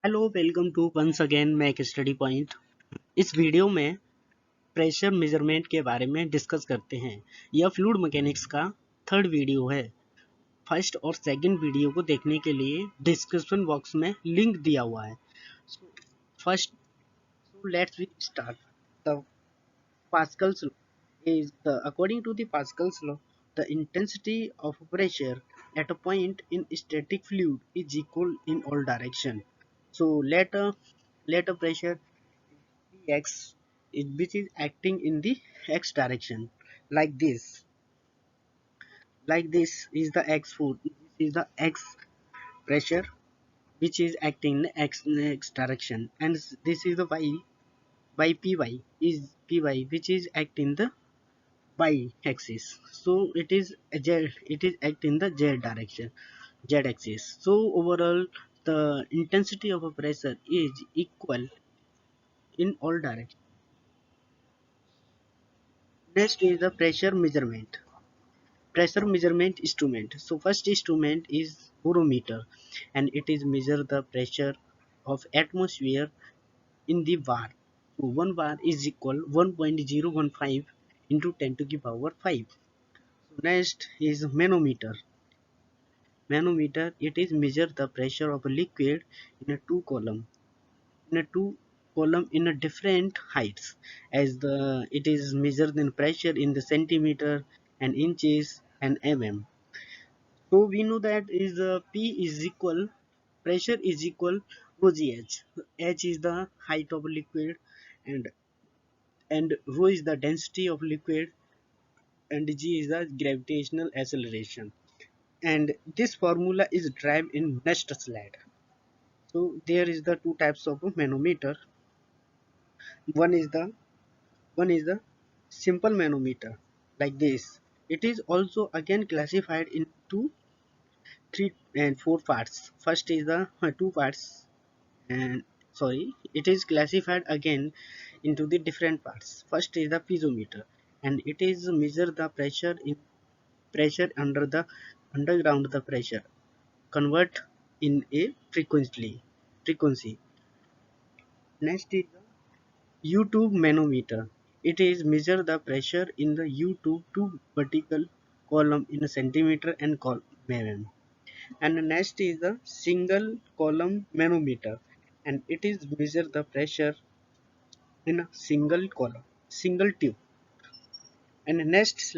Hello welcome to once again mech study point. इस video में pressure measurement के बारे में डिस्कस करते हैं। यह फ्लूइड मैकेनिक्स का थर्ड वीडियो है। फर्स्ट और सेकंड वीडियो को देखने के लिए डिस्क्रिप्शन बॉक्स में लिंक दिया हुआ है। First, let's we start. The Pascal's law is according to the Pascal's law, the intensity of pressure at a point in static fluid is equal in all direction. So let a pressure Px which is acting in the x direction, like this. Like this is the x force. This is the x pressure which is acting in x direction, and this is the y py which is acting the y axis. So it is act in the z direction, z axis. So overall the intensity of a pressure is equal in all directions. Next is the pressure measurement instrument. So first instrument is barometer, and it is measure the pressure of atmosphere in the bar. So 1 bar is equal 1.015 into 10 to the power 5. So next is manometer. Manometer, it is measure the pressure of a liquid in a two column in a different heights, as the it is measured in pressure in the centimeter and inches and So we know that is P is equal, pressure is equal rho gh. H is the height of liquid, and rho is the density of liquid, and g is the gravitational acceleration. And this formula is derived in next slide. So there is the two types of manometer. One is the simple manometer, like this. It is also again classified into three and four parts. First is the two parts, and sorry, it is classified again into the different parts. First is the piezometer, and it is measure the pressure under the underground the pressure convert in a frequency. Next is the U-tube manometer. It is measure the pressure in the U-tube two vertical column in a centimeter and mm. And next is the single column manometer, and it is measure the pressure in a single tube. And next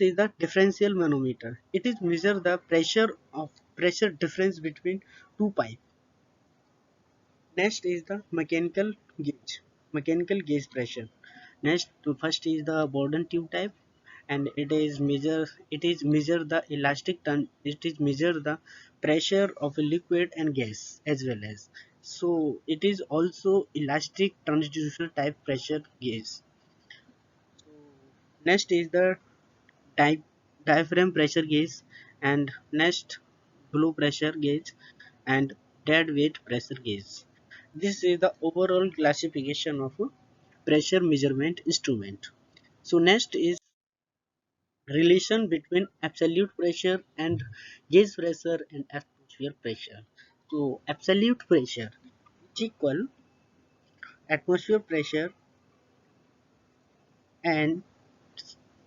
is the differential manometer. It is measure the pressure difference between two pipes. Next is the mechanical gauge pressure. Next, first is the Bourdon tube type, and it is measure the it is measure the pressure of a liquid and gas as well as. So it is also elastic transducer type pressure gauge. Next is the di diaphragm pressure gauge, and next blow pressure gauge, and dead weight pressure gauge. This is the overall classification of a pressure measurement instrument. So next is relation between absolute pressure and gauge pressure and atmosphere pressure. So absolute pressure is equal atmosphere pressure, and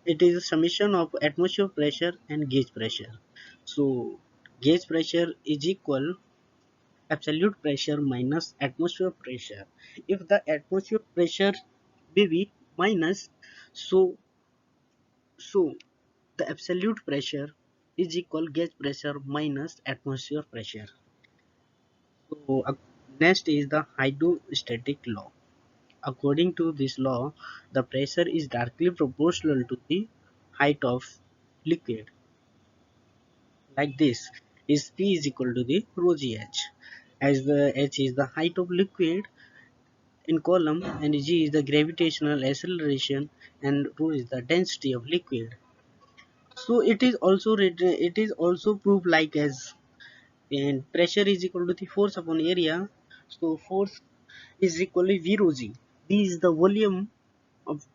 it is a summation of atmosphere pressure and gauge pressure. So gauge pressure is equal absolute pressure minus atmosphere pressure. If the atmosphere pressure may be minus, so so the absolute pressure is equal gauge pressure minus atmosphere pressure. So next is the hydrostatic law. According to this law, the pressure is directly proportional to the height of liquid. Like this, is P is equal to the rho gh, as the h is the height of liquid in column, and g is the gravitational acceleration, and rho is the density of liquid. So it is also proved like as, and pressure is equal to the force upon area. So force is equal to V rho g. V is the volume of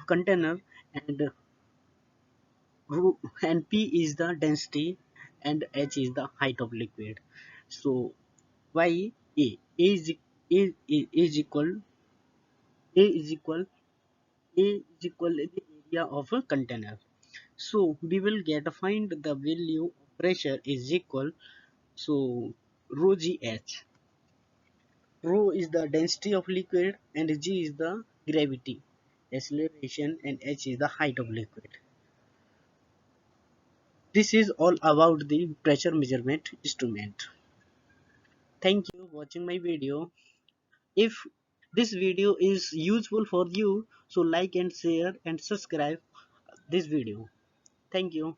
container, and P is the density, and h is the height of liquid. So y is equal a is equal the area of a container. So we will get find the value of pressure is equal, so rho gh. Rho is the density of liquid and g is the gravity, acceleration, and h is the height of liquid. This is all about the pressure measurement instrument. Thank you for watching my video. If this video is useful for you, so like and share and subscribe this video. Thank you.